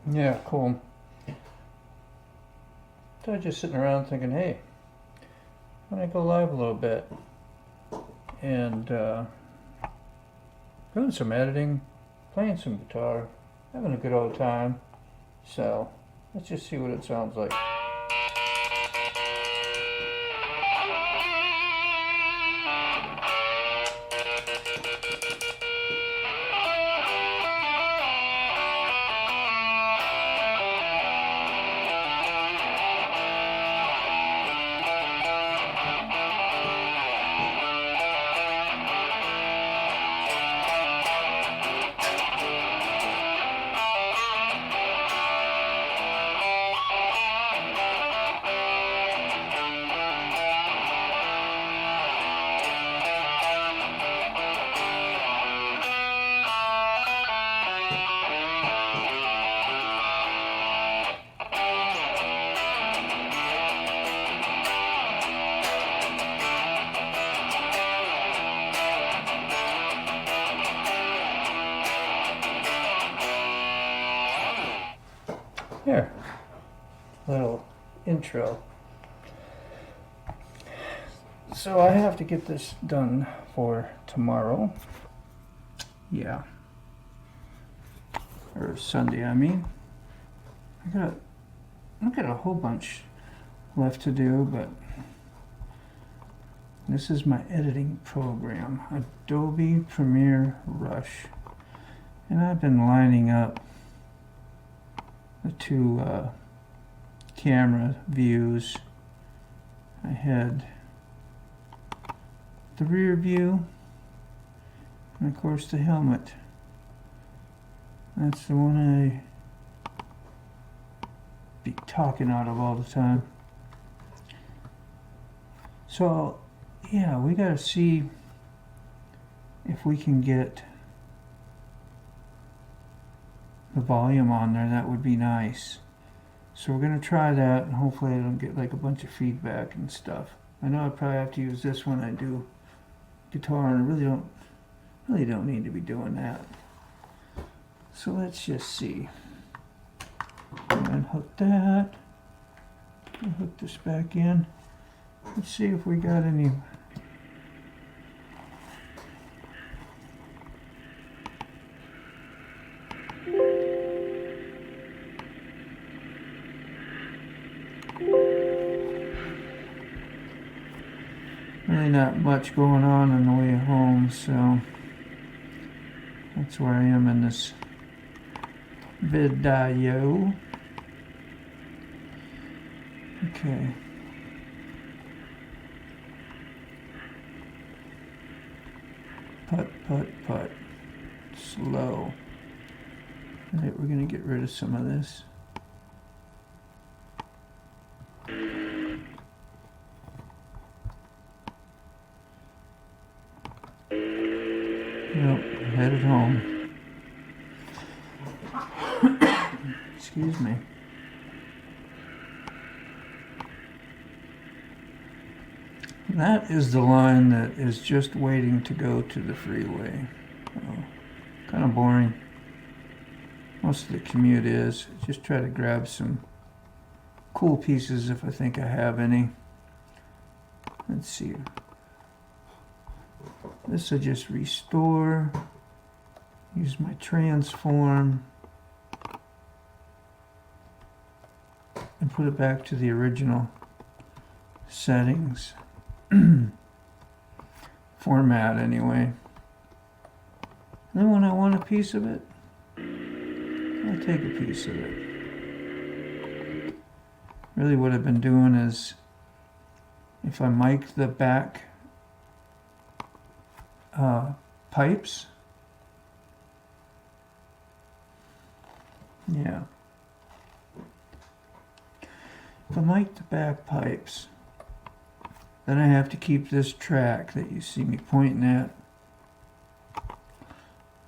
Yeah, cool. So I was just sitting around thinking, hey, why don't I go live a little bit? And doing some editing, playing some guitar, having a good old time. So let's just see what it sounds like. Here, little intro. So I have to get this done for tomorrow. Yeah. Or Sunday, I mean. I got a whole bunch left to do, but this is my editing program, Adobe Premiere Rush. And I've been lining up the two camera views. I had the rear view and of course the helmet. That's the one I be talking out of all the time. So yeah, we gotta see if we can get the volume on there. That would be nice. So we're gonna try that, and hopefully I don't get like a bunch of feedback and stuff. I know I probably have to use this when I do guitar, and I really don't need to be doing that. So let's just see. Unhook that. I'll hook this back in. Let's see if we got any. Really not much going on the way home, so that's where I am in this video. Okay. Putt, putt, putt. Slow. Alright, we're gonna get rid of some of this. Nope, headed home. Excuse me. That is the line that is just waiting to go to the freeway. Oh, kind of boring. Most of the commute is. Just try to grab some cool pieces if I think I have any. Let's see. This will just restore. Use my transform. And put it back to the original settings. Format anyway. And then when I want a piece of it, I'll take a piece of it. Really what I've been doing is, if I mic the back pipes, yeah. If I mic the back pipes, then I have to keep this track that you see me pointing at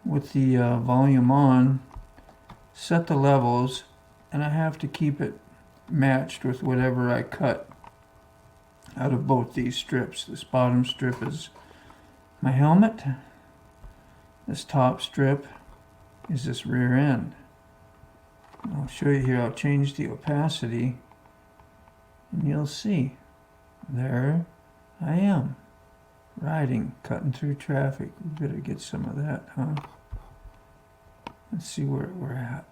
with the volume on, set the levels, and I have to keep it matched with whatever I cut out of both these strips. This bottom strip is my helmet. This top strip is this rear end. I'll show you here. I'll change the opacity and you'll see. There I am. Riding, cutting through traffic. We better get some of that, huh? Let's see where we're at.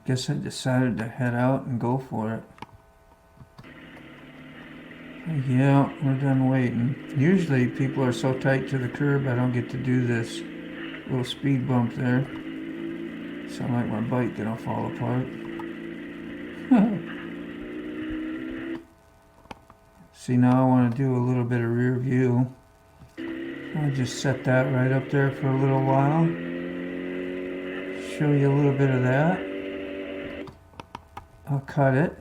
Guess I decided to head out and go for it. Yeah, we're done waiting. Usually people are so tight to the curb I don't get to do this little speed bump there. Sound like my bike gonna fall apart. See, now I want to do a little bit of rear view. I'll just set that right up there for a little while. Show you a little bit of that. I'll cut it.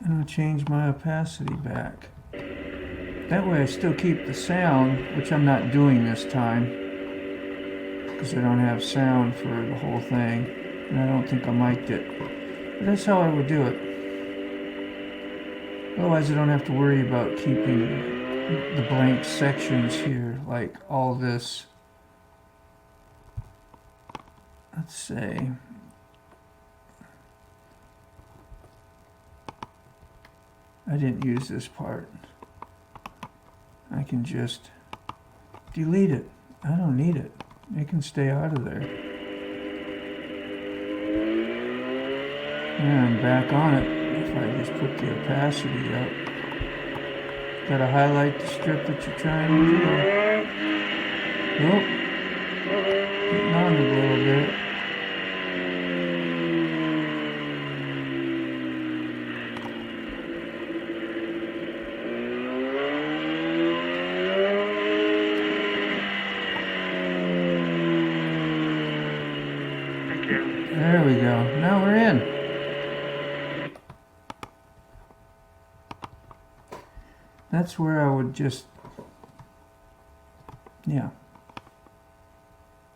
And I'll change my opacity back. That way I still keep the sound, which I'm not doing this time, because I don't have sound for the whole thing, and I don't think I mic'd it. But that's how I would do it. Otherwise I don't have to worry about keeping the blank sections here, like all this. Let's say I didn't use this part. I can just delete it. I don't need it. It can stay out of there. And I'm back on it if I just put the opacity up. Gotta highlight the strip that you're trying to do. Oh, getting on it a little bit. There we go. Now we're in. That's where I would just, yeah,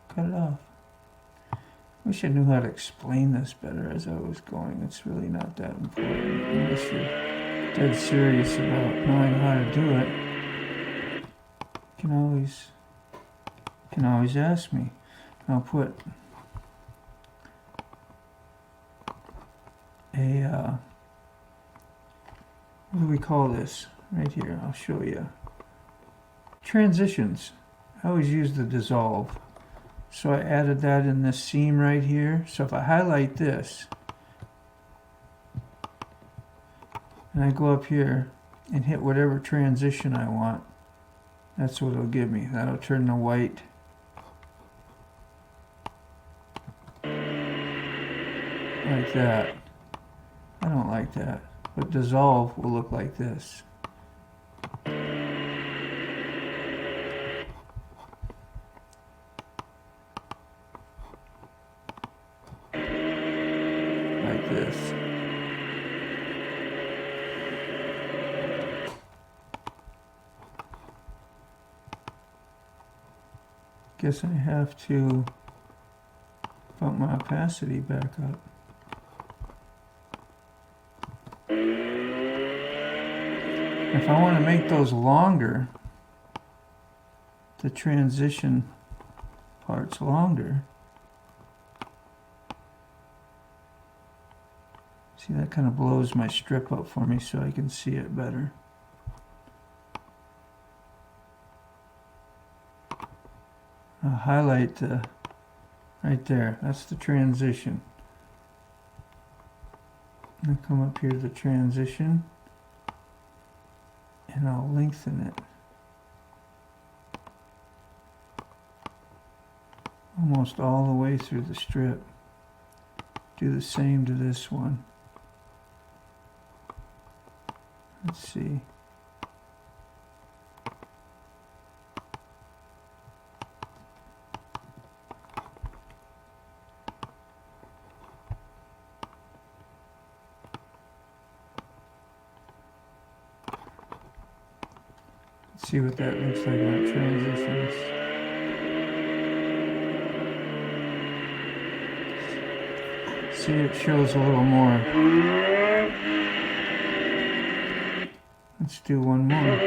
cut it off. Wish I knew how to explain this better as I was going. It's really not that important unless you're dead serious about knowing how to do it. You can always ask me. I'll put a, what do we call this? Right here, I'll show you. Transitions. I always use the dissolve. So I added that in this seam right here. So if I highlight this, and I go up here and hit whatever transition I want, that's what it'll give me. That'll turn the white like that. I don't like that. But dissolve will look like this. Like this. Guess I have to bump my opacity back up. If I want to make those longer, the transition parts longer, see, that kind of blows my strip up for me so I can see it better. I'll highlight right there, that's the transition. I'll come up here to the transition, and I'll lengthen it almost all the way through the strip. Do the same to this one. Let's see. See what that looks like when it transitions. See, it shows a little more. Let's do one more.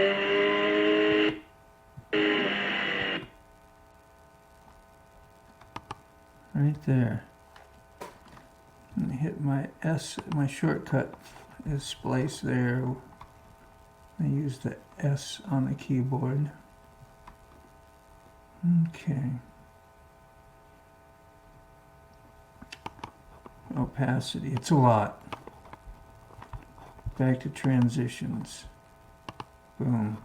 right there. And hit my S, my shortcut is splice there. I use the S on the keyboard. Okay. Opacity, it's a lot. Back to transitions. Boom.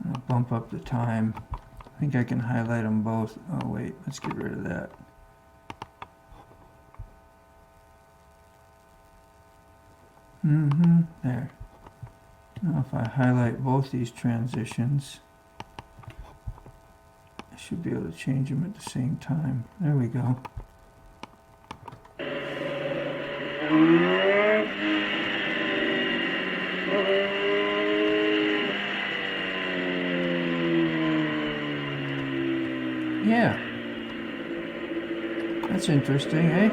I'll bump up the time. I think I can highlight them both. Oh wait, let's get rid of that. There. Now if I highlight both these transitions, I should be able to change them at the same time. There we go. Yeah. That's interesting, eh?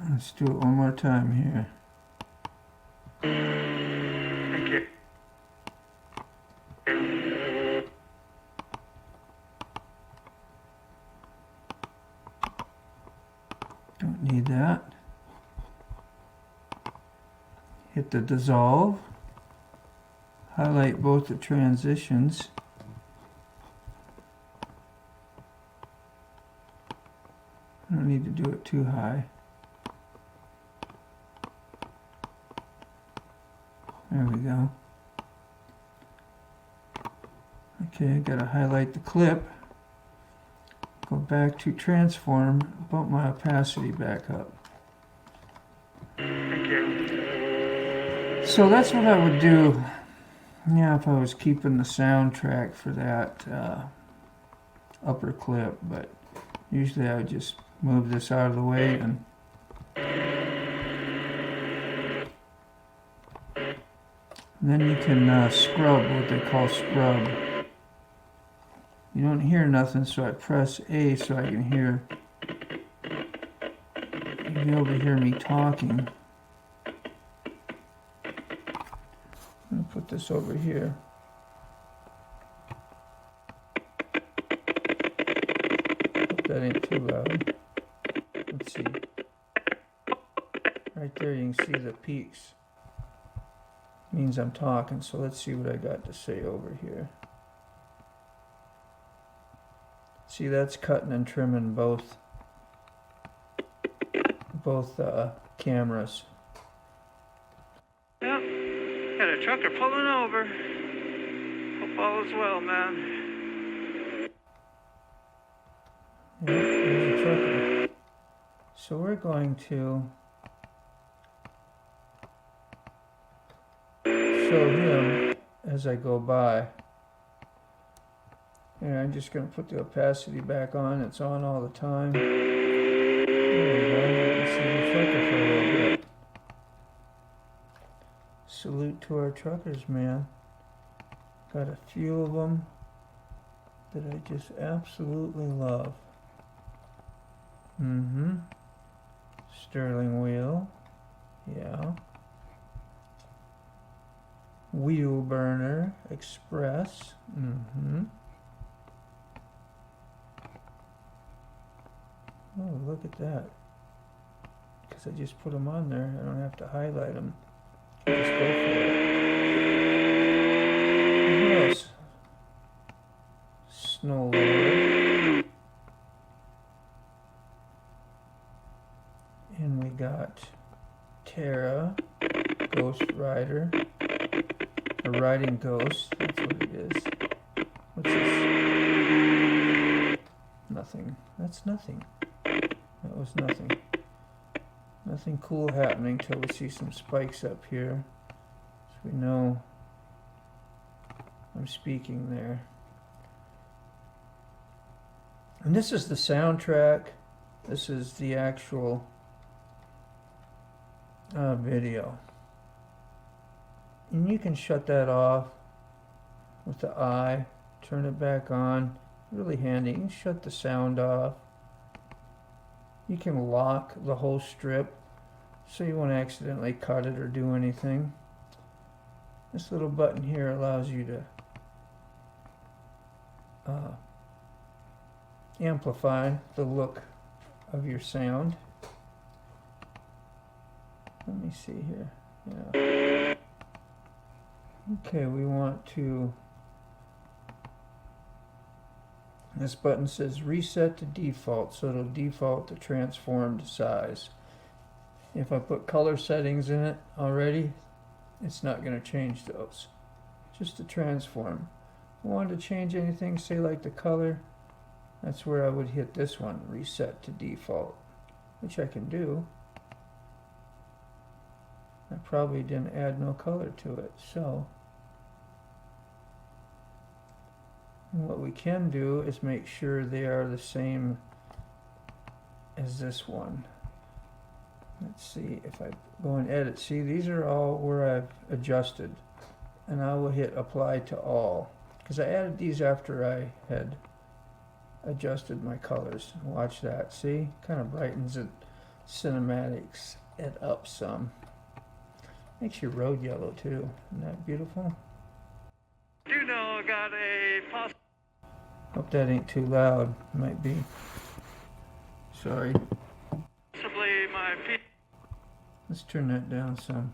Let's do it one more time here. Thank you. Don't need that. Hit the dissolve. Highlight both the transitions. I don't need to do it too high. There we go. Okay, I gotta highlight the clip. Go back to transform, bump my opacity back up. Thank you. So that's what I would do, yeah, if I was keeping the soundtrack for that upper clip, but usually I would just move this out of the way and then you can scrub, what they call scrub. You don't hear nothing, so I press A so I can hear, you'll be able to hear me talking. I'm going to put this over here. Hope that ain't too loud. Let's see. Right there you can see the peaks. Means I'm talking, so let's see what I got to say over here. See, that's cutting and trimming both cameras. Yep. Got a trucker pulling over. Hope all is well, man. Yep, there's a trucker. So we're going to show him as I go by. And I'm just going to put the opacity back on. It's on all the time. There we go. You can see the trucker for a little bit. Salute to our truckers, man. Got a few of them that I just absolutely love. Sterling wheel. Yeah. Wheel burner. Express. Oh, look at that. Because I just put them on there. I don't have to highlight them. Just go for it. What else? Snow loader. And we got Terra, Ghost Rider. A riding ghost, that's what it is. What's this? Nothing. That's nothing. That was nothing. Nothing cool happening till we see some spikes up here. So we know I'm speaking there. And this is the soundtrack. This is the actual video. And you can shut that off with the eye, turn it back on. Really handy. You can shut the sound off. You can lock the whole strip so you won't accidentally cut it or do anything. This little button here allows you to amplify the look of your sound. Let me see here. Yeah. Okay, we want to, this button says reset to default, so it'll default to transformed size. If I put color settings in it already, it's not going to change those. Just to transform. If I wanted to change anything, say like the color, that's where I would hit this one, reset to default, which I can do. I probably didn't add no color to it, so what we can do is make sure they are the same as this one. Let's see if I go and edit. See, these are all where I've adjusted, and I will hit apply to all because I added these after I had adjusted my colors. Watch that. See, kind of brightens it, cinematics it up some. Makes your road yellow too. Isn't that beautiful? Do know I got a Hope that ain't too loud. Might be. Sorry. possibly my Let's turn that down some.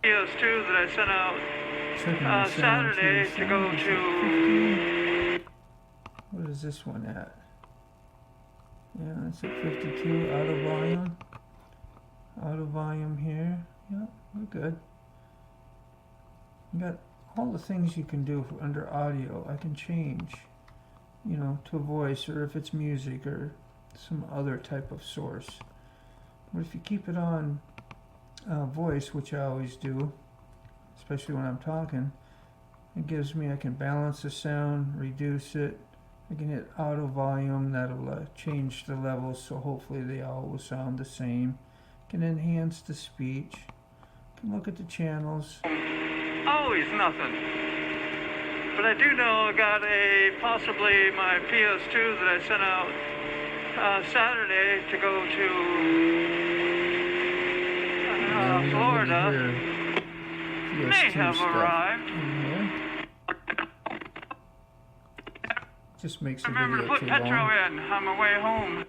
PS2 that I sent out Checking the sound Saturday too. to go Sound is to. at 50. What is this one at? Yeah, that's at 52. Auto volume. Auto volume here. Yeah, we're good. You got all the things you can do for under audio. I can change, you know, to voice, or if it's music or some other type of source. But if you keep it on voice, which I always do, especially when I'm talking, it gives me, I can balance the sound, reduce it. I can hit auto volume, that'll change the levels, so hopefully they all will sound the same. Can enhance the speech. Can look at the channels. Always nothing. But I do know I got a possibly my PS2 that I sent out Saturday to go to Florida. May have arrived. Just makes the Remember to video put too petrol long. in on my way home.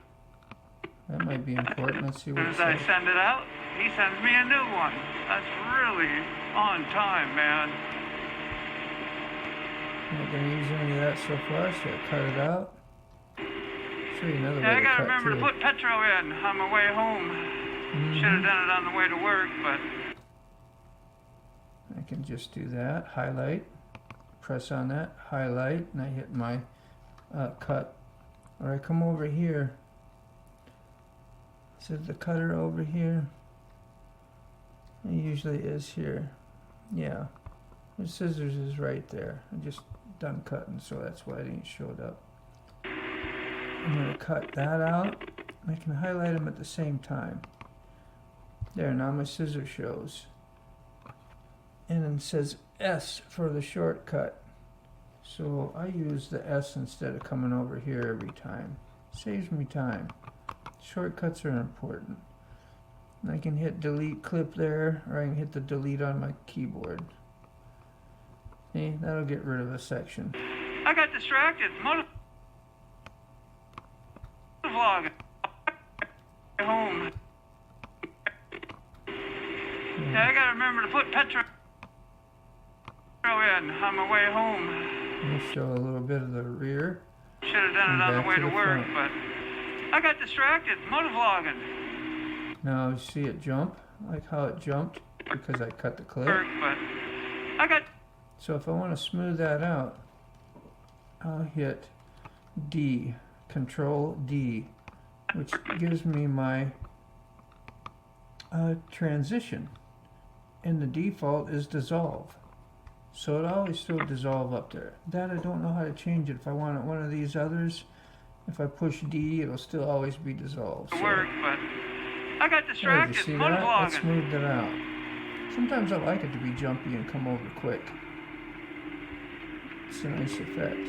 That might be important. Let's see what As it I says. send it out, he sends me a new one. That's really on time, man. I'm not going to use any of that so far, so I cut it out. Show you another Yeah, way I to gotta cut remember too. to put petrol in on my way home. Should have done it on the way to work, but I can just do that. Highlight. Press on that. Highlight. And I hit my cut. Or I come over here. Is it the cutter over here? It usually is here. Yeah. The scissors is right there. I just done cutting, so that's why it ain't showed up. I'm going to cut that out. I can highlight them at the same time. There, now my scissor shows. And then it says S for the shortcut. So I use the S instead of coming over here every time. Saves me time. Shortcuts are important. And I can hit delete clip there, or I can hit the delete on my keyboard. See, that'll get rid of a section. I got distracted. Motovlogging. Home. Yeah, I gotta remember to put petrol in on my way home. Let me show a little bit of the rear. Should have done And it on the back way to to the work, front. but I got distracted. Motovlogging. Now you see it jump, like how it jumped because I cut the clip. Work, but I got. So if I want to smooth that out, I'll hit D, Control D, which gives me my transition. And the default is dissolve. So it always still dissolve up there. That I don't know how to change it. If I want one of these others, if I push D, it'll still always be dissolved. So, Work, but I got oh, distracted. you see that? That Motovlogging. smoothed it out. Sometimes I like it to be jumpy and come over quick. It's a nice effect.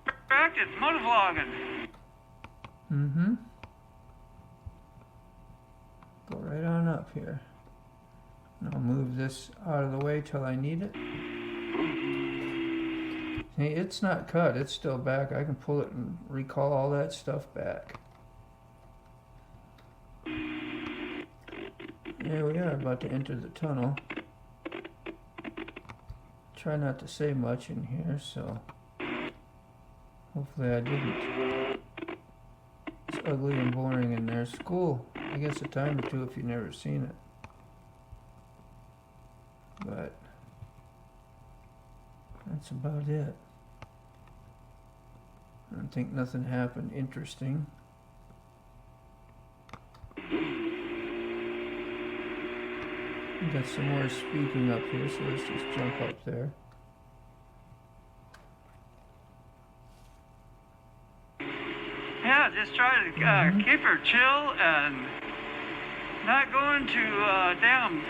Distracted. Motovlogging. up here. And I'll move this out of the way till I need it. Hey, it's not cut, it's still back. I can pull it and recall all that stuff back. Here we are, about to enter the tunnel. Try not to say much in here, so hopefully I didn't. It's ugly and boring in there. It's cool, I guess, a time or two if you've never seen it. But that's about it. I don't think nothing happened interesting. Got some more speaking up here, so let's just jump up there. Yeah, just try to keep her chill and not go into damn,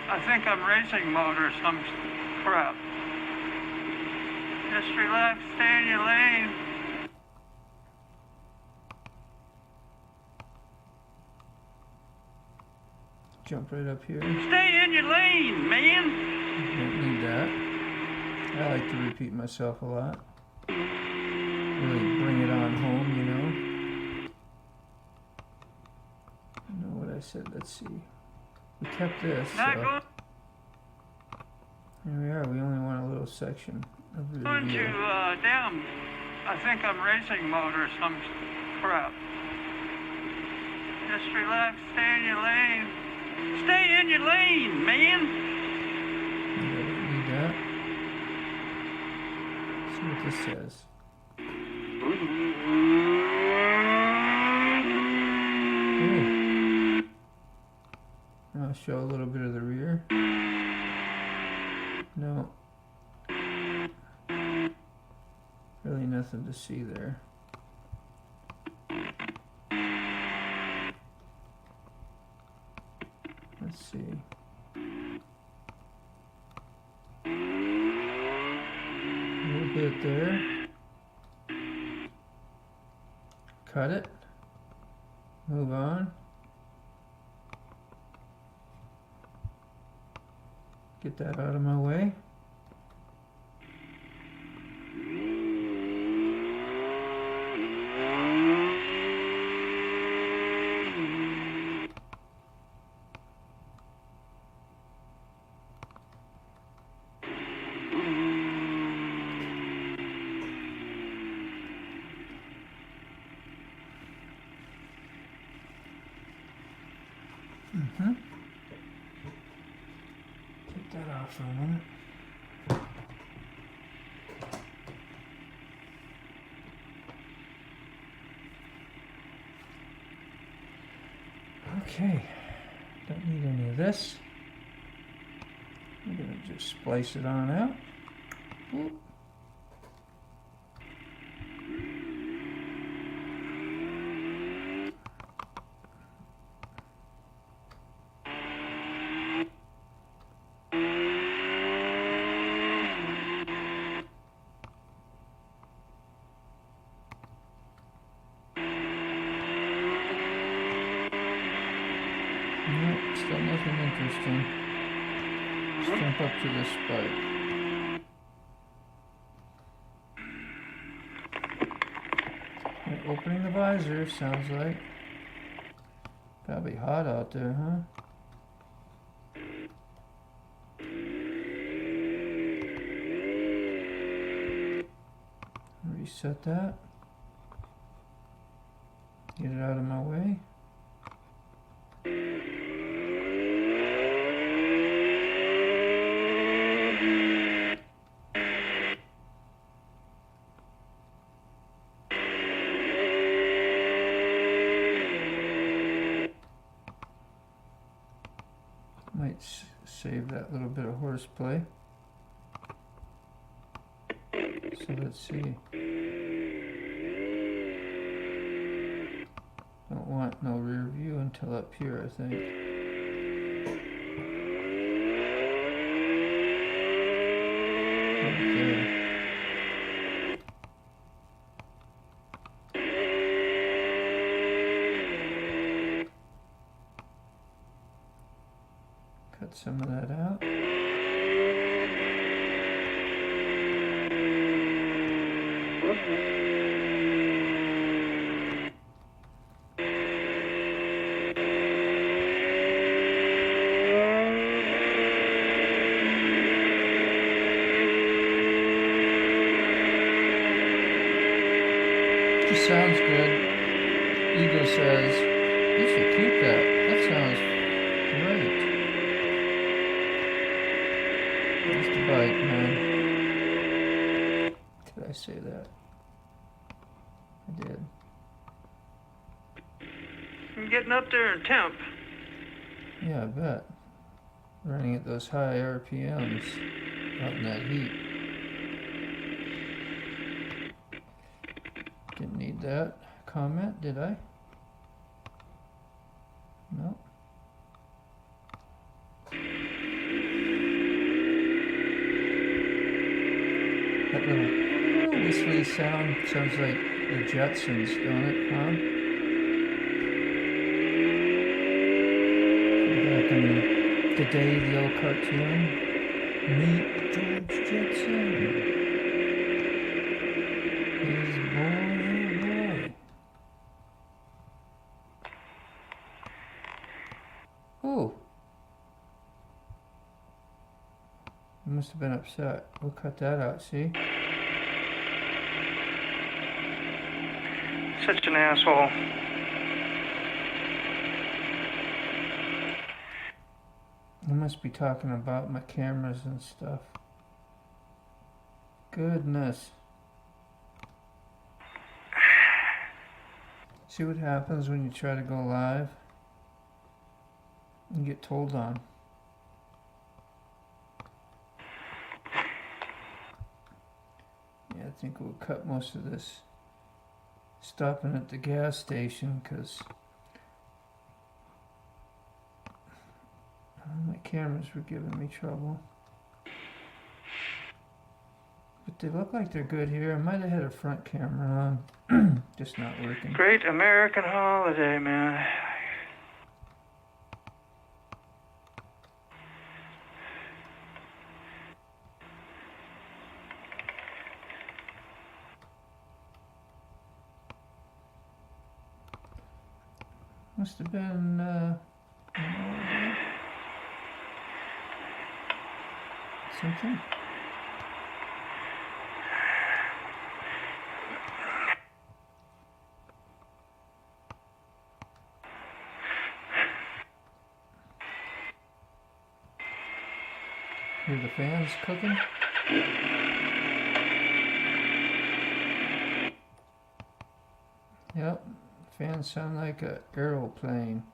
I think I'm racing mode or some crap. Just relax, stay in your lane. Jump right up here. Stay in your lane, man. Don't need that. I like to repeat myself a lot. Really bring it on home, you know. I know what I said. Let's see. We kept this. So here we are. We only want a little section of the going video. to damn, I think I'm racing mode or some crap. Just relax, stay in your lane. Stay in your lane, man. Don't need that. Let's see what this says. Ooh. I'll show a little bit of the rear. No. Really nothing to see there. Let's see. A little bit there. Cut it. Move on. Get that out of my way. Take that off for a minute. Okay, don't need any of this. I'm gonna just splice it on out. Whoop. Nope, still nothing interesting. Let's jump up to this spike. They're opening the visor, sounds like. Probably hot out there, huh? Reset that. Get it out of my way. Might save that little bit of horseplay. So let's see. Don't want no rear view until up here, I think. Right there. Cut some of that out. Just sounds good. Ego says, you should keep that. That sounds great. That's the bike, man. Did I say that? I did. I'm getting up there in temp. Yeah, I bet. Running at those high RPMs out in that heat. Didn't need that comment, did I? No. That little whistly sound sounds like the Jetsons, don't it, huh? Back in the day, the old cartoon. Meet George Jetson. His boy, oh boy. Oh. You must have been upset. We'll cut that out, see? Such an asshole. You must be talking about my cameras and stuff. Goodness. See what happens when you try to go live and get told on. Yeah, I think we'll cut most of this stopping at the gas station because my cameras were giving me trouble. But they look like they're good here. I might have had a front camera on, just not working. Great American holiday, man. Must have been something. Hear the fans cooking? Yep, fans sound like an aeroplane.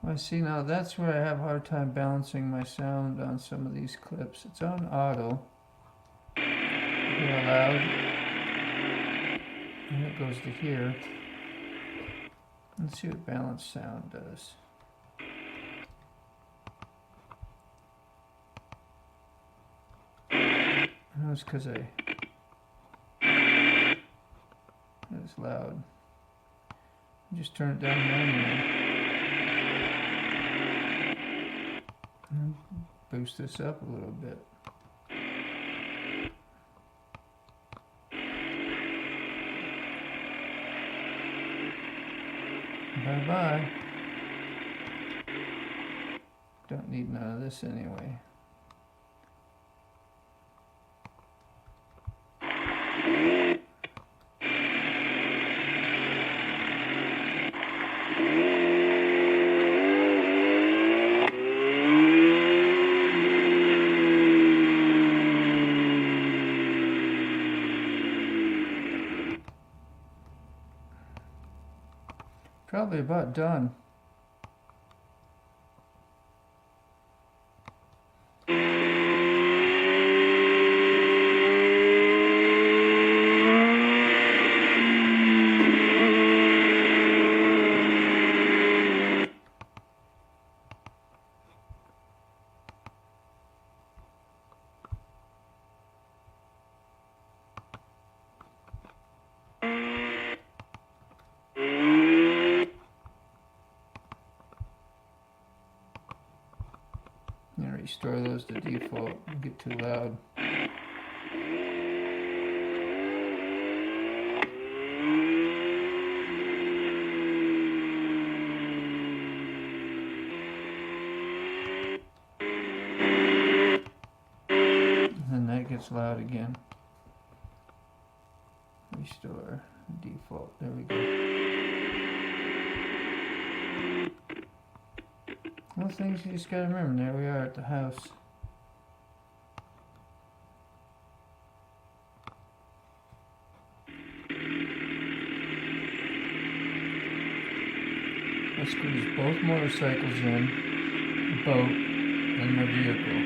I see now that's where I have a hard time balancing my sound on some of these clips. It's on auto. Hear loud. And it goes to here. Let's see what balanced sound does. That's because it was loud. Just turn it down manually. And boost this up a little bit. Bye-bye. Don't need none of this anyway. Probably about done. restore those to default. They get too loud. And that gets loud again. Restore default. There we go. Well, things you just gotta remember. There we are at the house. I squeeze both motorcycles in, the boat, and my vehicle.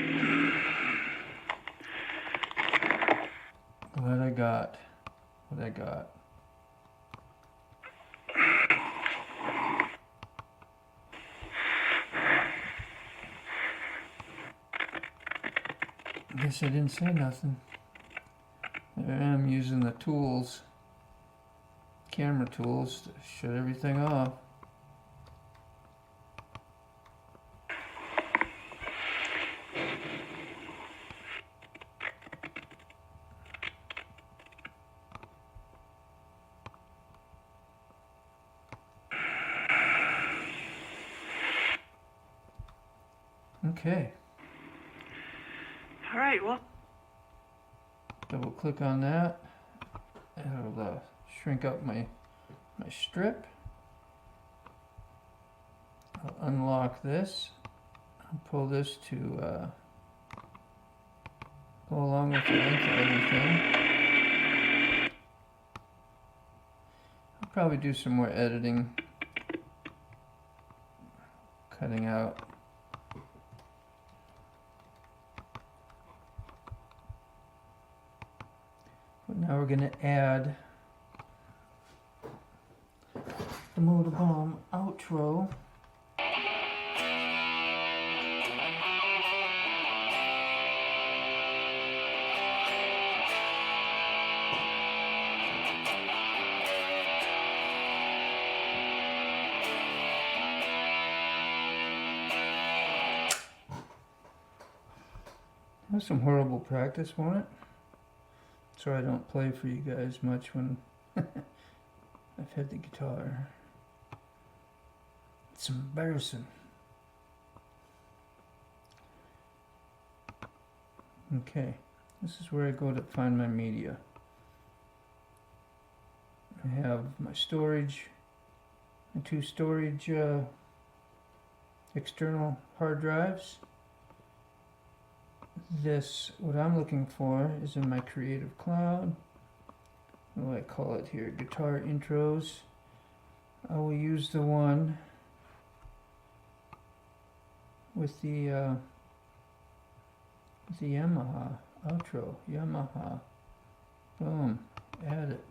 What I got. What I got. I guess I didn't say nothing. There I am using the tools, camera tools, to shut everything off. Okay. All right, well, Double click on that. It'll shrink up my strip. I'll unlock this. I'll pull this to go along with the length of everything. I'll probably do some more editing, cutting out. But now we're going to add the MotoBaum outro. That's some horrible practice, won't it? So I don't play for you guys much when I've had the guitar. It's embarrassing. Okay, this is where I go to find my media. I have my storage, my two storage external hard drives. This, what I'm looking for, is in my Creative Cloud. What do I call it here? Guitar intros. I will use the one with the Yamaha outro. Yamaha. Boom. Add it.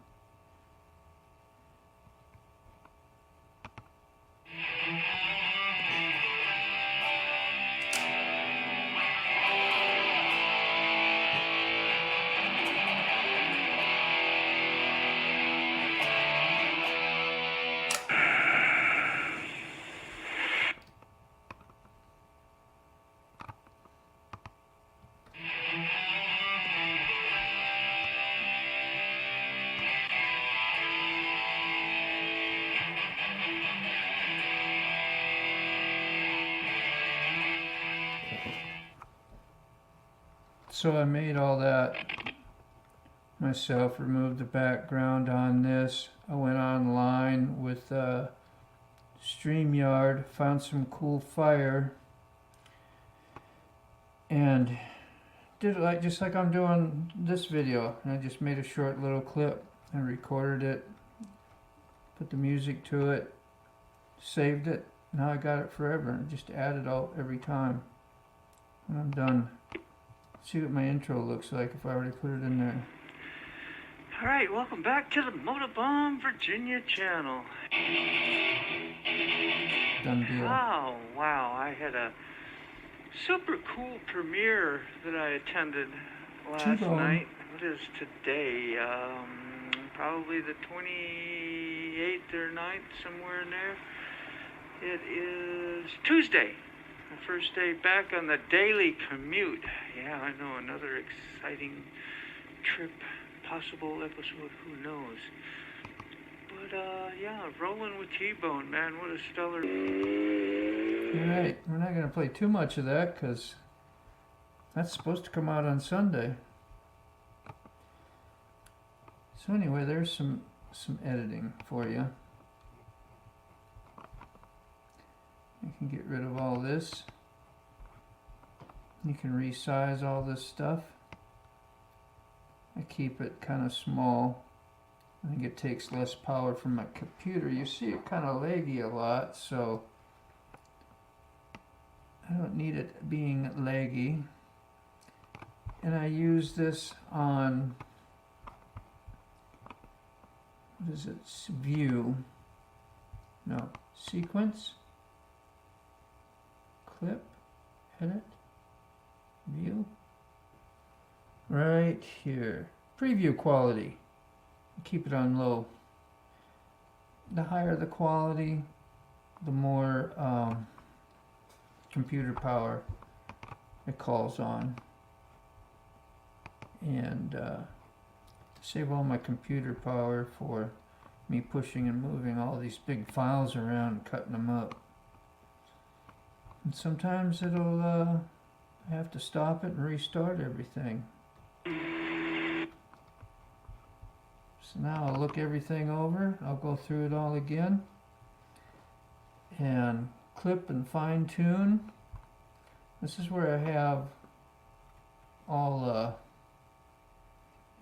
So I made all that myself, removed the background on this. I went online with Streamyard, found some cool fire, and did it just like I'm doing this video. And I just made a short little clip and recorded it, put the music to it, saved it. Now I got it forever, and just add it all every time when I'm done. See what my intro looks like if I already put it in there. all right, welcome back to the MotoBaum Virginia channel. Done deal. Oh, wow, I had a super cool premiere that I attended last night. What is today? Probably the 28th or 9th, somewhere in there. It is Tuesday. The first day back on the daily commute. Yeah, I know, another exciting trip, possible episode, who knows. But, yeah, rolling with T-Bone, man, what a stellar... Alright, we're not going to play too much of that because that's supposed to come out on Sunday. So anyway, there's some editing for you. You can get rid of all this. You can resize all this stuff. I keep it kind of small. I think it takes less power from my computer. You see it kind of laggy a lot, so I don't need it being laggy. And I use this on, what is it, view, no, sequence, clip, edit, view, right here, preview quality. Keep it on low. The higher the quality, the more computer power it calls on. And to save all my computer power for me pushing and moving all these big files around and cutting them up. And sometimes it'll I have to stop it and restart everything. So now I'll look everything over. I'll go through it all again and clip and fine tune. This is where I have all I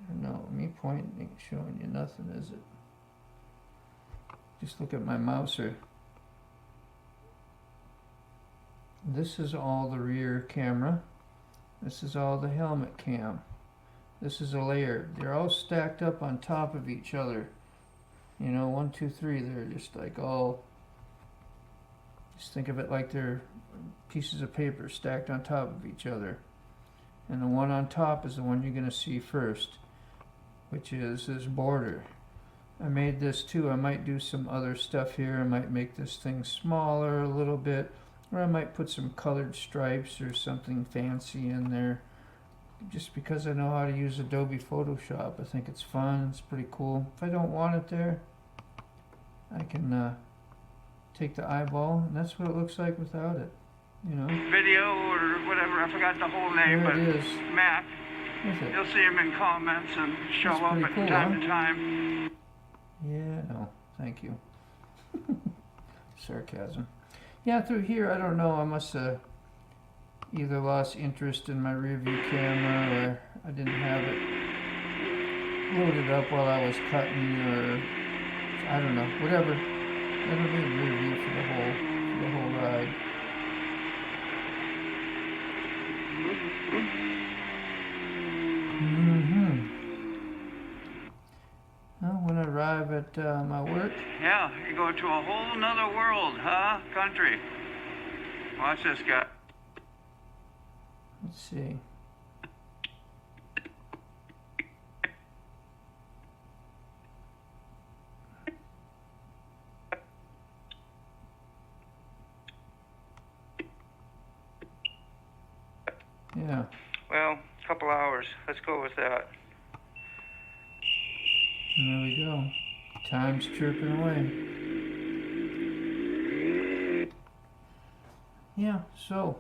don't know, me pointing ain't showing you nothing, is it? Just look at my mouser. This is all the rear camera. This is all the helmet cam. This is a layer. They're all stacked up on top of each other. You know, 1, 2, 3. They're just like all, just think of it like they're pieces of paper stacked on top of each other. And the one on top is the one you're going to see first, which is this border. I made this too. I might do some other stuff here. I might make this thing smaller a little bit, or I might put some colored stripes or something fancy in there. Just because I know how to use Adobe Photoshop. I think it's fun, it's pretty cool. If I don't want it there, I can take the eyeball, and that's what it looks like without it, you know. Video or whatever, I forgot the whole name, There but it is. Matt, Is it? you'll see him in comments and show That's up pretty at cool, time huh? to time. Yeah, no, thank you. Sarcasm. Yeah, through here, I don't know, I must have either lost interest in my rear view camera, or I didn't have it loaded up while I was cutting, or I don't know, whatever. I don't need rear view for the whole ride. Well, when I arrive at my work, Yeah, you go to a whole nother world, huh? Country. Watch this guy. let's see. Yeah. Well, couple hours. Let's go with that. And there we go. Time's chirping away. Yeah, so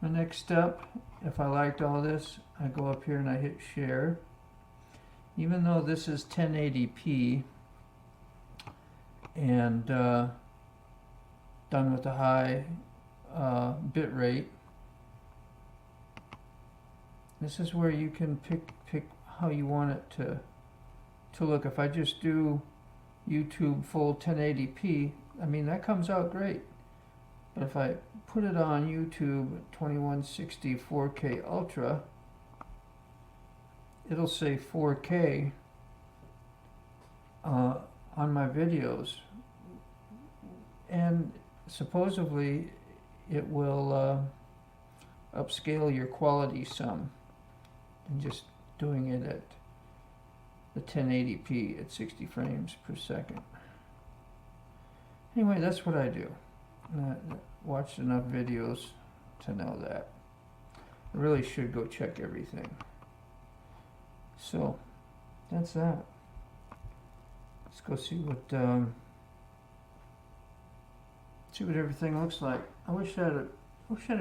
my next step, if I liked all this, I go up here and I hit share. Even though this is 1080p and done with a high bit rate, this is where you can pick how you want it to look. If I just do YouTube full 1080p, I mean, that comes out great. But if I put it on YouTube 2160 4K Ultra, it'll say 4K on my videos, and supposedly it will upscale your quality some, and just doing it at the 1080p at 60 frames per second. Anyway, that's what I do. watched enough videos to know that. I really should go check everything. So that's that. Let's go see what everything looks like. I wish I'd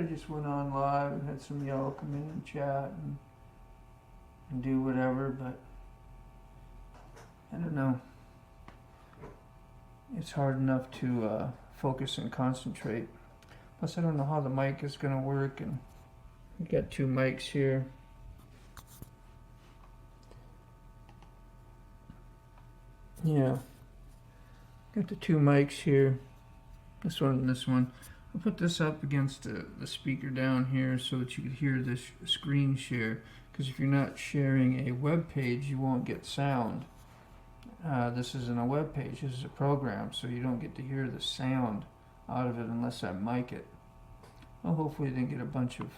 just went on live and had some y'all come in and chat and do whatever, but I don't know. It's hard enough to focus and concentrate. Plus, I don't know how the mic is going to work, and we got two mics here. Yeah, got the two mics here. This one and this one. I'll put this up against the speaker down here so that you can hear this screen share. Because if you're not sharing a web page, you won't get sound. This isn't a web page, this is a program, so you don't get to hear the sound out of it unless I mic it. Well, hopefully I didn't get a bunch of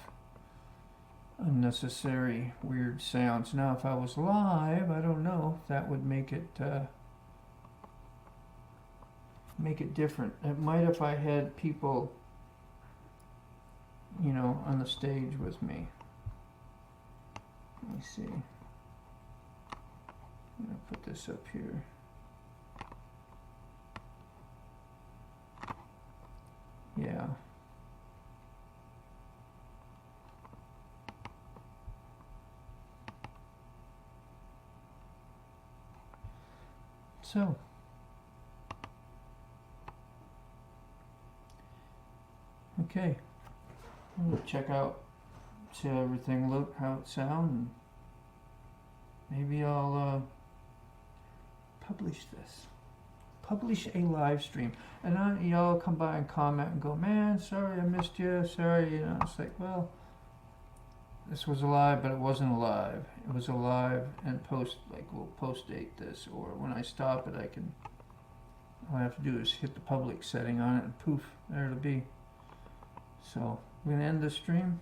unnecessary weird sounds. Now if I was live, I don't know if that would make it different. It might if I had people, you know, on the stage with me. Let me see. I'm going to put this up here. Yeah. So. Okay. I'm going to check out, see how everything look, how it sounds, and maybe I'll publish this. Publish a live stream. And y'all come by and comment and go, man, sorry I missed you, sorry, you know. It's like, well, this was alive, but it wasn't alive. It was alive and we'll post date this, or when I stop it, all I have to do is hit the public setting on it and poof, there it'll be. So, we're going to end the stream.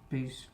Peace.